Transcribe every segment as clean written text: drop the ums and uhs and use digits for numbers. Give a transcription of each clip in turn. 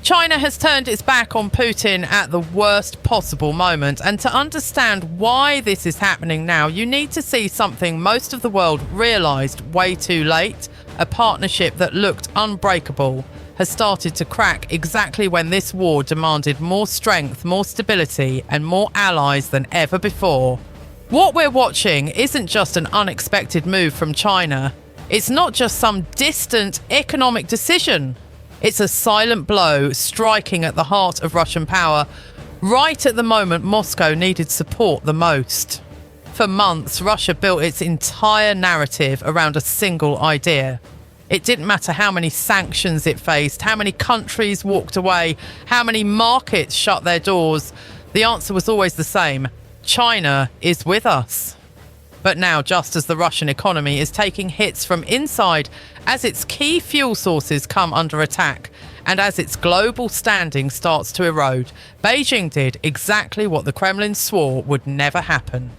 China has turned its back on Putin at the worst possible moment, and to understand why this is happening now, you need to see something most of the world realised way too late. A partnership that looked unbreakable has started to crack exactly when this war demanded more strength, more stability, and more allies than ever before. What we're watching isn't just an unexpected move from China. It's not just some distant economic decision. It's a silent blow striking at the heart of Russian power, right at the moment Moscow needed support the most. For months, Russia built its entire narrative around a single idea. It didn't matter how many sanctions it faced, how many countries walked away, how many markets shut their doors. The answer was always the same: China is with us. But now, just as the Russian economy is taking hits from inside, as its key fuel sources come under attack, and as its global standing starts to erode, Beijing did exactly what the Kremlin swore would never happen.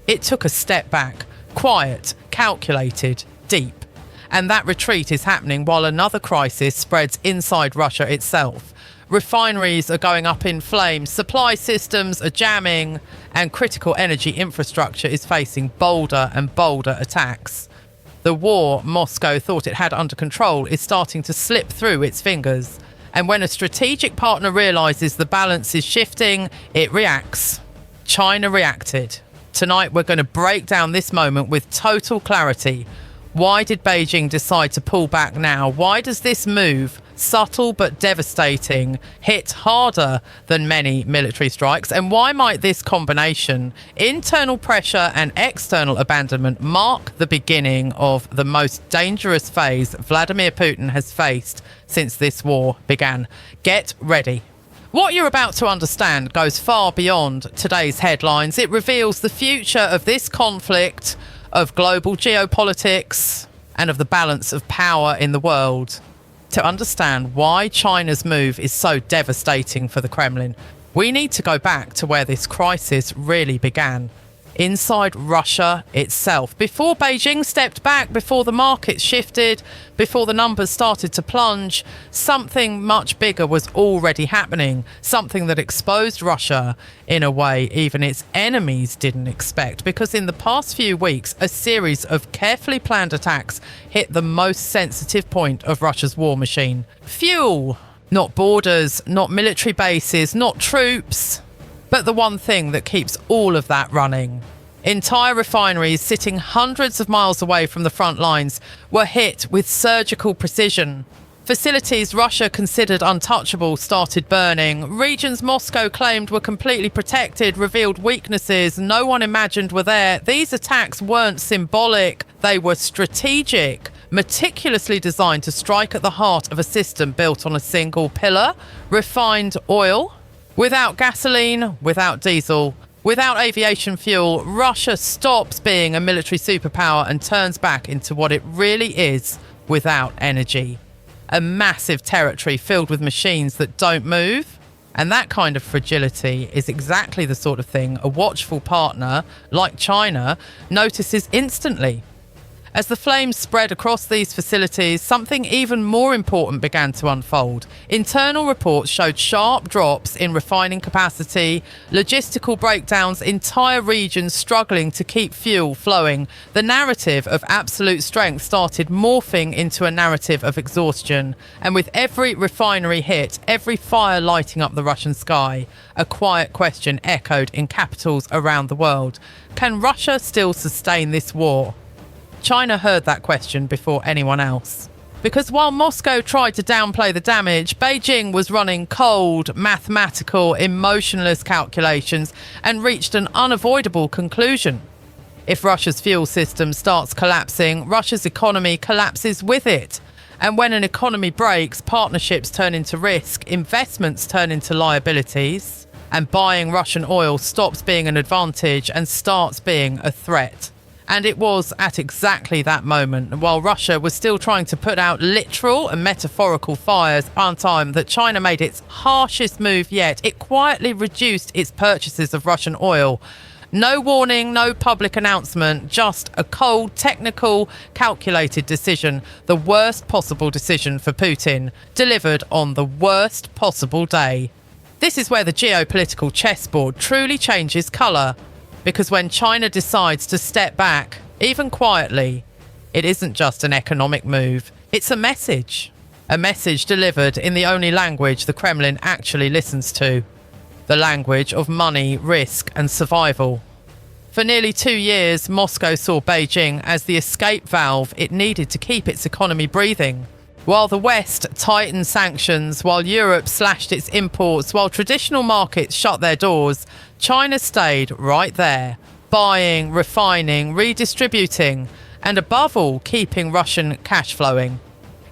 It took a step back, quiet, calculated, deep. And that retreat is happening while another crisis spreads inside Russia itself. Refineries are going up in flames, supply systems are jamming, and critical energy infrastructure is facing bolder and bolder attacks. The war Moscow thought it had under control is starting to slip through its fingers. And when a strategic partner realises the balance is shifting, it reacts. China reacted. Tonight we're going to break down this moment with total clarity. Why did Beijing decide to pull back now? Why does this move, subtle but devastating, hit harder than many military strikes? And why might this combination, internal pressure and external abandonment, mark the beginning of the most dangerous phase Vladimir Putin has faced since this war began? Get ready. What you're about to understand goes far beyond today's headlines. It reveals the future of this conflict, of global geopolitics, and of the balance of power in the world. To understand why China's move is so devastating for the Kremlin, we need to go back to where this crisis really began. Inside Russia itself. Before Beijing stepped back, before the market shifted, before the numbers started to plunge, something much bigger was already happening. Something that exposed Russia in a way even its enemies didn't expect. Because in the past few weeks, a series of carefully planned attacks hit the most sensitive point of Russia's war machine. Fuel. Not borders, not military bases, not troops. But the one thing that keeps all of that running. Entire refineries sitting hundreds of miles away from the front lines were hit with surgical precision. Facilities Russia considered untouchable started burning. Regions Moscow claimed were completely protected revealed weaknesses no one imagined were there. These attacks weren't symbolic, they were strategic, meticulously designed to strike at the heart of a system built on a single pillar: refined oil. Without gasoline, without diesel, without aviation fuel, Russia stops being a military superpower and turns back into what it really is: without energy. A massive territory filled with machines that don't move. And that kind of fragility is exactly the sort of thing a watchful partner, like China, notices instantly. As the flames spread across these facilities, something even more important began to unfold. Internal reports showed sharp drops in refining capacity, logistical breakdowns, entire regions struggling to keep fuel flowing. The narrative of absolute strength started morphing into a narrative of exhaustion. And with every refinery hit, every fire lighting up the Russian sky, a quiet question echoed in capitals around the world. Can Russia still sustain this war? China heard that question before anyone else. Because while Moscow tried to downplay the damage, Beijing was running cold, mathematical, emotionless calculations and reached an unavoidable conclusion. If Russia's fuel system starts collapsing, Russia's economy collapses with it. And when an economy breaks, partnerships turn into risk, investments turn into liabilities, and buying Russian oil stops being an advantage and starts being a threat. And it was at exactly that moment, while Russia was still trying to put out literal and metaphorical fires on time, that China made its harshest move yet. It quietly reduced its purchases of Russian oil. No warning, no public announcement, just a cold, technical, calculated decision, the worst possible decision for Putin, delivered on the worst possible day. This is where the geopolitical chessboard truly changes colour, because when China decides to step back, even quietly, it isn't just an economic move, it's a message. A message delivered in the only language the Kremlin actually listens to. The language of money, risk and survival. For nearly 2 years, Moscow saw Beijing as the escape valve it needed to keep its economy breathing. While the West tightened sanctions, while Europe slashed its imports, while traditional markets shut their doors, China stayed right there, buying, refining, redistributing, and above all, keeping Russian cash flowing.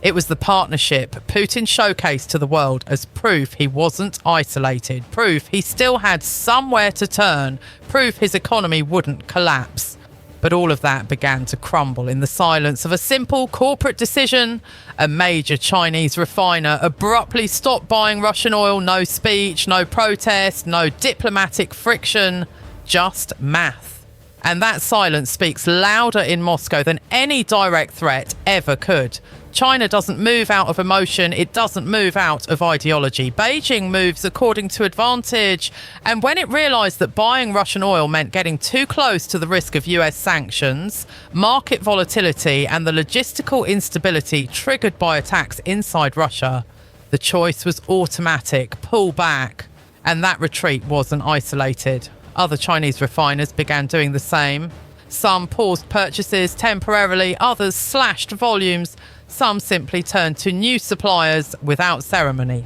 It was the partnership Putin showcased to the world as proof he wasn't isolated, proof he still had somewhere to turn, proof his economy wouldn't collapse. But all of that began to crumble in the silence of a simple corporate decision. A major Chinese refiner abruptly stopped buying Russian oil. No speech, no protest, no diplomatic friction, just math. And that silence speaks louder in Moscow than any direct threat ever could. China doesn't move out of emotion, it doesn't move out of ideology. Beijing moves according to advantage, and when it realised that buying Russian oil meant getting too close to the risk of US sanctions, market volatility and the logistical instability triggered by attacks inside Russia, the choice was automatic: pull back. And that retreat wasn't isolated. Other Chinese refiners began doing the same. Some paused purchases temporarily, others slashed volumes, some simply turned to new suppliers without ceremony.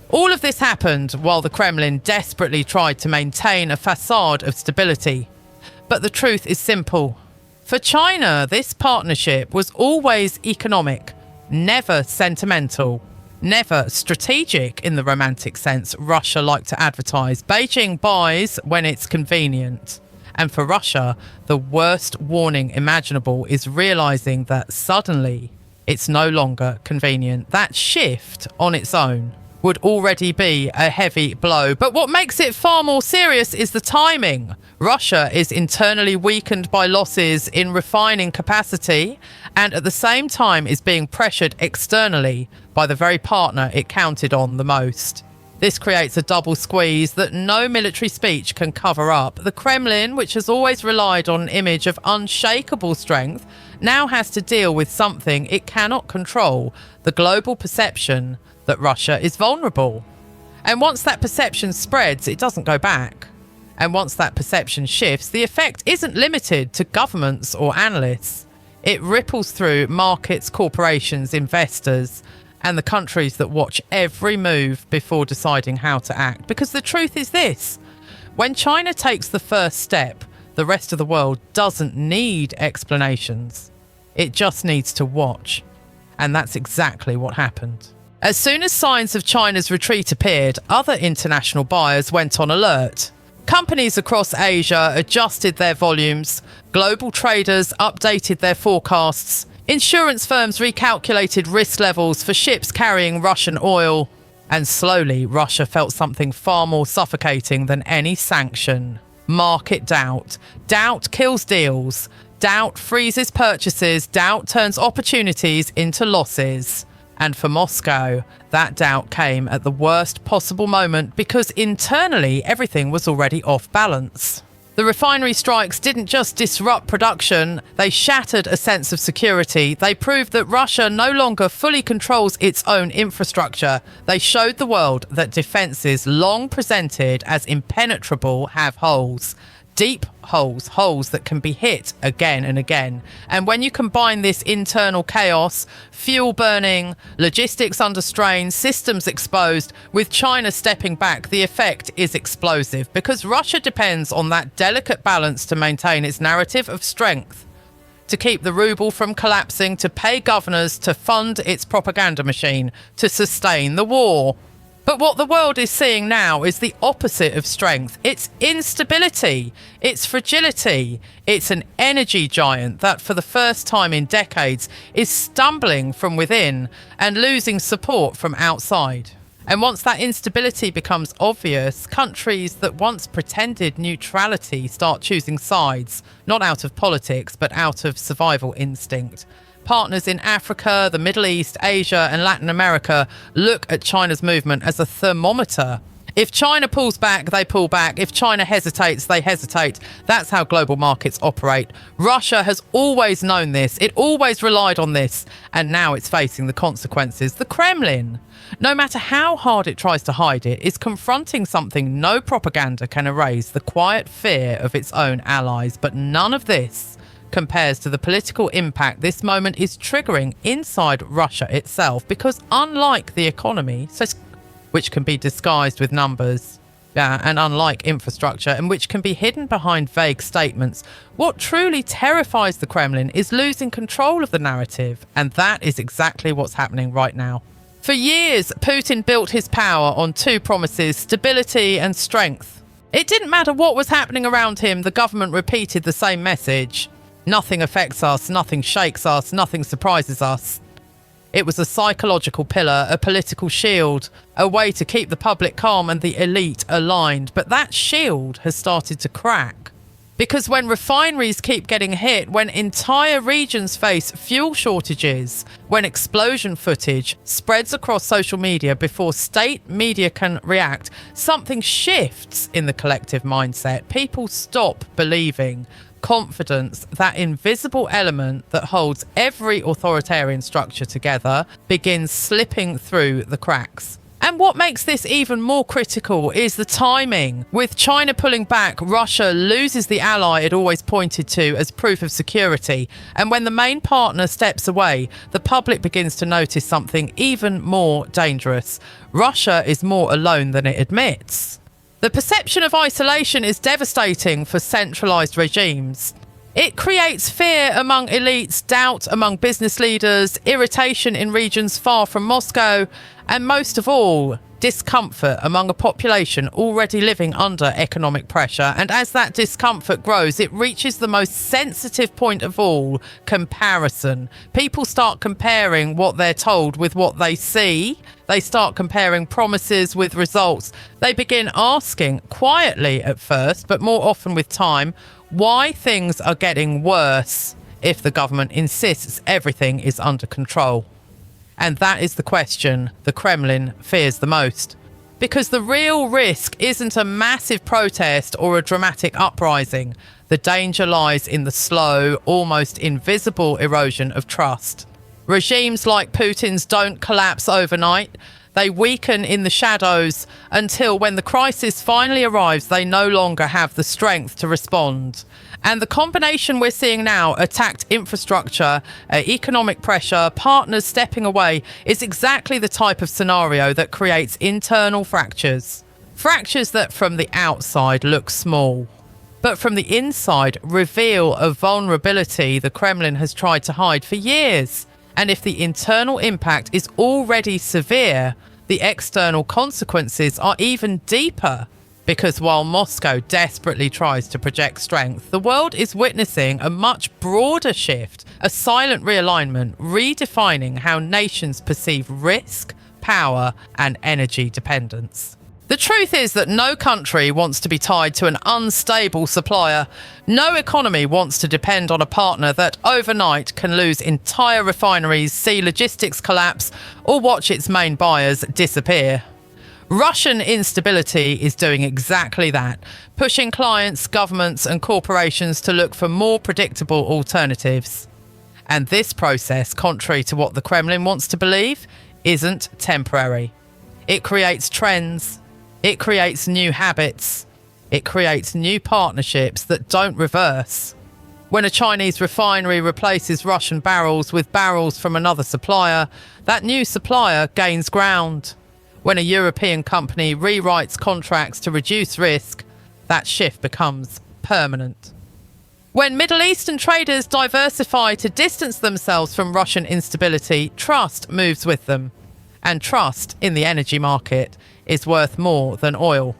All of this happened while the Kremlin desperately tried to maintain a facade of stability. But the truth is simple. For China, this partnership was always economic, never sentimental, never strategic in the romantic sense Russia liked to advertise. Beijing buys when it's convenient. And for Russia, the worst warning imaginable is realizing that suddenly it's no longer convenient. That shift on its own would already be a heavy blow. But what makes it far more serious is the timing. Russia is internally weakened by losses in refining capacity and at the same time is being pressured externally by the very partner it counted on the most. This creates a double squeeze that no military speech can cover up. The Kremlin, which has always relied on an image of unshakable strength, now has to deal with something it cannot control: the global perception that Russia is vulnerable. And once that perception spreads, it doesn't go back. And once that perception shifts, the effect isn't limited to governments or analysts. It ripples through markets, corporations, investors, and the countries that watch every move before deciding how to act. Because the truth is this: when China takes the first step, the rest of the world doesn't need explanations. It just needs to watch. And that's exactly what happened. As soon as signs of China's retreat appeared, other international buyers went on alert. Companies across Asia adjusted their volumes, global traders updated their forecasts, insurance firms recalculated risk levels for ships carrying Russian oil, and slowly Russia felt something far more suffocating than any sanction: market doubt. Doubt kills deals. Doubt freezes purchases. Doubt turns opportunities into losses. And for Moscow, that doubt came at the worst possible moment because internally everything was already off balance. The refinery strikes didn't just disrupt production, they shattered a sense of security. They proved that Russia no longer fully controls its own infrastructure. They showed the world that defences long presented as impenetrable have holes. Deep holes, holes that can be hit again and again. And when you combine this internal chaos, fuel burning, logistics under strain, systems exposed, with China stepping back, the effect is explosive because Russia depends on that delicate balance to maintain its narrative of strength, to keep the ruble from collapsing, to pay governors, to fund its propaganda machine, to sustain the war. But what the world is seeing now is the opposite of strength. It's instability. It's fragility. It's an energy giant that for the first time in decades is stumbling from within and losing support from outside. And once that instability becomes obvious, countries that once pretended neutrality start choosing sides, not out of politics, but out of survival instinct. Partners in Africa, the Middle East, Asia, and Latin America look at China's movement as a thermometer. If China pulls back, they pull back. If China hesitates, they hesitate. That's how global markets operate. Russia has always known this. It always relied on this. And now it's facing the consequences. The Kremlin, no matter how hard it tries to hide it, is confronting something no propaganda can erase: the quiet fear of its own allies. But none of this compares to the political impact this moment is triggering inside Russia itself, because unlike the economy, which can be disguised with numbers, and unlike infrastructure, and which can be hidden behind vague statements, what truly terrifies the Kremlin is losing control of the narrative, and that is exactly what's happening right now. For years, Putin built his power on two promises: stability and strength. It didn't matter what was happening around him, the government repeated the same message. Nothing affects us, nothing shakes us, nothing surprises us. It was a psychological pillar, a political shield, a way to keep the public calm and the elite aligned. But that shield has started to crack. Because when refineries keep getting hit, when entire regions face fuel shortages, when explosion footage spreads across social media before state media can react, something shifts in the collective mindset. People stop believing. Confidence, that invisible element that holds every authoritarian structure together, begins slipping through the cracks. And what makes this even more critical is the timing. With China pulling back, Russia loses the ally it always pointed to as proof of security. And when the main partner steps away, the public begins to notice something even more dangerous. Russia is more alone than it admits. The perception of isolation is devastating for centralised regimes. It creates fear among elites, doubt among business leaders, irritation in regions far from Moscow, and most of all, discomfort among a population already living under economic pressure. And as that discomfort grows, it reaches the most sensitive point of all: comparison. People start comparing what they're told with what they see. They start comparing promises with results. They begin asking, quietly at first, but more often with time, why things are getting worse if the government insists everything is under control. And that is the question the Kremlin fears the most. Because the real risk isn't a massive protest or a dramatic uprising. The danger lies in the slow, almost invisible erosion of trust. Regimes like Putin's don't collapse overnight. They weaken in the shadows until when the crisis finally arrives, they no longer have the strength to respond. And the combination we're seeing now, attacked infrastructure, economic pressure, partners stepping away, is exactly the type of scenario that creates internal fractures. Fractures that from the outside look small, but from the inside reveal a vulnerability the Kremlin has tried to hide for years. And if the internal impact is already severe, the external consequences are even deeper. Because while Moscow desperately tries to project strength, the world is witnessing a much broader shift, a silent realignment, redefining how nations perceive risk, power, and energy dependence. The truth is that no country wants to be tied to an unstable supplier. No economy wants to depend on a partner that overnight can lose entire refineries, see logistics collapse, or watch its main buyers disappear. Russian instability is doing exactly that, pushing clients, governments, and corporations to look for more predictable alternatives. And this process, contrary to what the Kremlin wants to believe, isn't temporary. It creates trends. It creates new habits. It creates new partnerships that don't reverse. When a Chinese refinery replaces Russian barrels with barrels from another supplier, that new supplier gains ground. When a European company rewrites contracts to reduce risk, that shift becomes permanent. When Middle Eastern traders diversify to distance themselves from Russian instability, trust moves with them. And trust in the energy market is worth more than oil.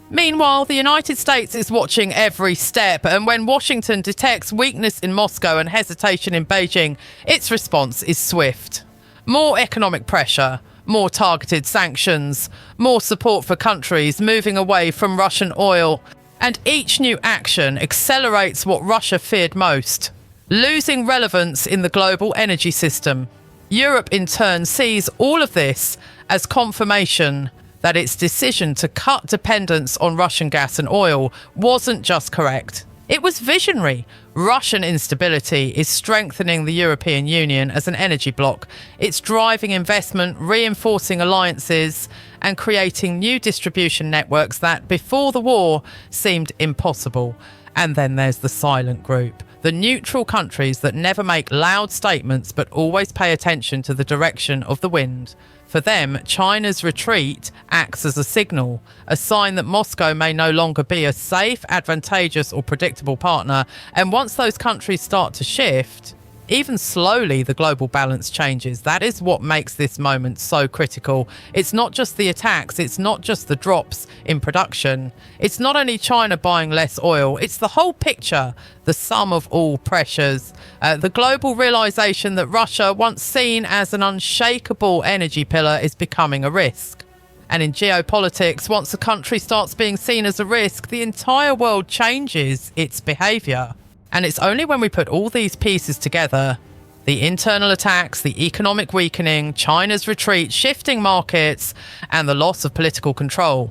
Meanwhile, the United States is watching every step, and when Washington detects weakness in Moscow and hesitation in Beijing, its response is swift. More economic pressure, more targeted sanctions, more support for countries moving away from Russian oil, and each new action accelerates what Russia feared most: losing relevance in the global energy system. Europe, in turn, sees all of this as confirmation that its decision to cut dependence on Russian gas and oil wasn't just correct. It was visionary. Russian instability is strengthening the European Union as an energy bloc. It's driving investment, reinforcing alliances, and creating new distribution networks that, before the war, seemed impossible. And then there's the silent group. The neutral countries that never make loud statements but always pay attention to the direction of the wind. For them, China's retreat acts as a signal, a sign that Moscow may no longer be a safe, advantageous or predictable partner. And once those countries start to shift, even slowly, the global balance changes. That is what makes this moment so critical. It's not just the attacks, it's not just the drops in production. It's not only China buying less oil, it's the whole picture, the sum of all pressures. The global realization that Russia, once seen as an unshakable energy pillar, is becoming a risk. And in geopolitics, once a country starts being seen as a risk, the entire world changes its behaviour. And it's only when we put all these pieces together, the internal attacks, the economic weakening, China's retreat, shifting markets, and the loss of political control,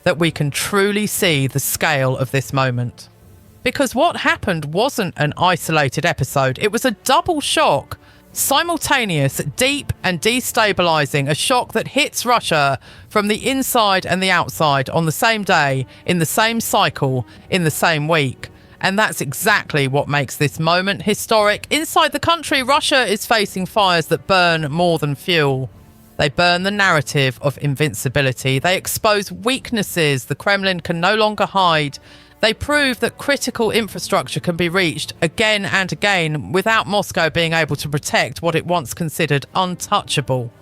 that we can truly see the scale of this moment. Because what happened wasn't an isolated episode, it was a double shock, simultaneous, deep and destabilizing, a shock that hits Russia from the inside and the outside on the same day, in the same cycle, in the same week. And that's exactly what makes this moment historic. Inside the country, Russia is facing fires that burn more than fuel. They burn the narrative of invincibility. They expose weaknesses the Kremlin can no longer hide. They prove that critical infrastructure can be reached again and again without Moscow being able to protect what it once considered untouchable.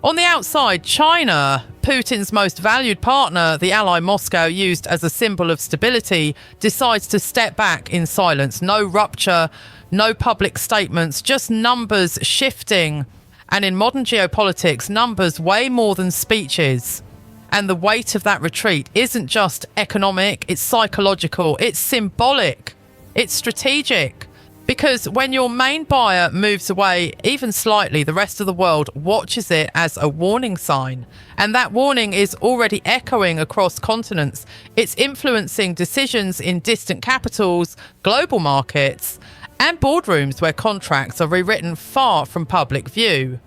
On the outside, China, Putin's most valued partner, the ally Moscow used as a symbol of stability, decides to step back in silence. No rupture, no public statements, just numbers shifting. And in modern geopolitics, numbers weigh more than speeches. And the weight of that retreat isn't just economic, it's psychological, it's symbolic, it's strategic. Because when your main buyer moves away, even slightly, the rest of the world watches it as a warning sign. And that warning is already echoing across continents. It's influencing decisions in distant capitals, global markets, and boardrooms where contracts are rewritten far from public view.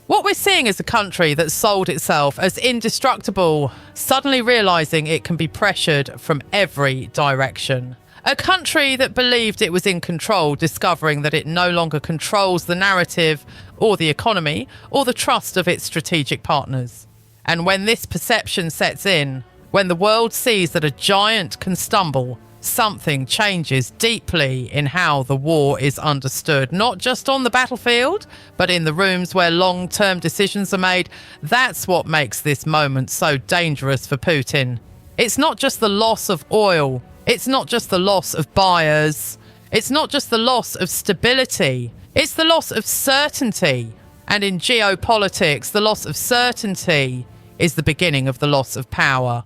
What we're seeing is a country that sold itself as indestructible, suddenly realizing it can be pressured from every direction. A country that believed it was in control, discovering that it no longer controls the narrative or the economy or the trust of its strategic partners. And when this perception sets in, when the world sees that a giant can stumble, something changes deeply in how the war is understood, not just on the battlefield, but in the rooms where long-term decisions are made. That's what makes this moment so dangerous for Putin. It's not just the loss of oil. It's not just the loss of buyers. It's not just the loss of stability. It's the loss of certainty. And in geopolitics, the loss of certainty is the beginning of the loss of power.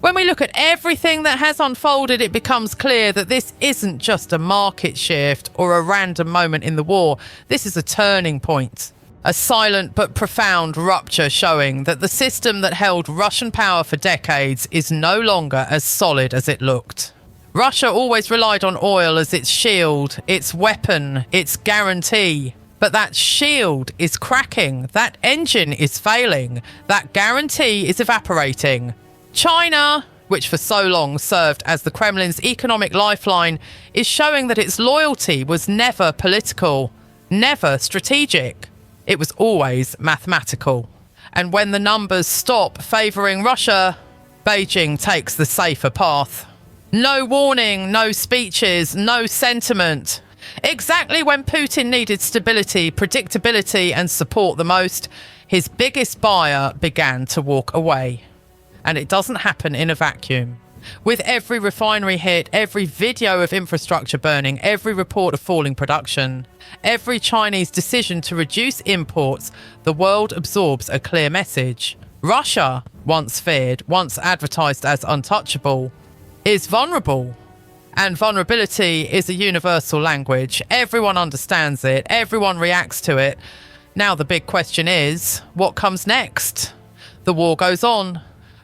When we look at everything that has unfolded, it becomes clear that this isn't just a market shift or a random moment in the war. This is a turning point. A silent but profound rupture showing that the system that held Russian power for decades is no longer as solid as it looked. Russia always relied on oil as its shield, its weapon, its guarantee. But that shield is cracking, that engine is failing, that guarantee is evaporating. China, which for so long served as the Kremlin's economic lifeline, is showing that its loyalty was never political, never strategic. It was always mathematical. And when the numbers stop favouring Russia, Beijing takes the safer path. No warning, no speeches, no sentiment. Exactly when Putin needed stability, predictability and support the most, his biggest buyer began to walk away. And it doesn't happen in a vacuum. With every refinery hit, every video of infrastructure burning, every report of falling production, every Chinese decision to reduce imports, the world absorbs a clear message. Russia, once feared, once advertised as untouchable, is vulnerable. And vulnerability is a universal language. Everyone understands it. Everyone reacts to it. Now the big question is, what comes next? The war goes on.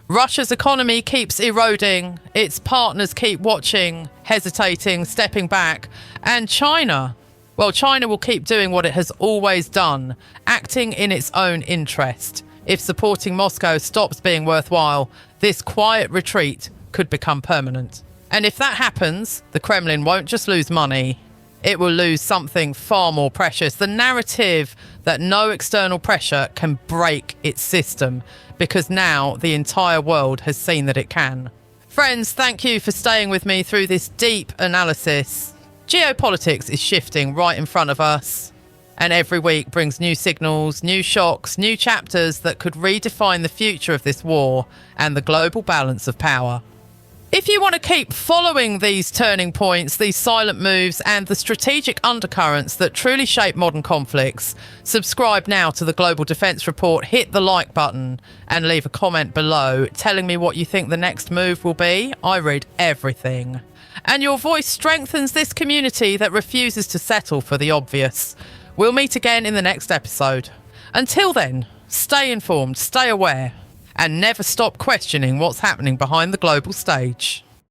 Russia's economy keeps eroding. Its partners keep watching, hesitating, stepping back. And China, well, China will keep doing what it has always done, acting in its own interest. If supporting Moscow stops being worthwhile, this quiet retreat could become permanent. And if that happens, the Kremlin won't just lose money, it will lose something far more precious. The narrative that no external pressure can break its system, because now the entire world has seen that it can. Friends, thank you for staying with me through this deep analysis. Geopolitics is shifting right in front of us, and every week brings new signals, new shocks, new chapters that could redefine the future of this war and the global balance of power. If you want to keep following these turning points, these silent moves, and the strategic undercurrents that truly shape modern conflicts, subscribe now to the Global Defence Report, hit the like button, and leave a comment below telling me what you think the next move will be. I read everything. And your voice strengthens this community that refuses to settle for the obvious. We'll meet again in the next episode. Until then, stay informed, stay aware, and never stop questioning what's happening behind the global stage.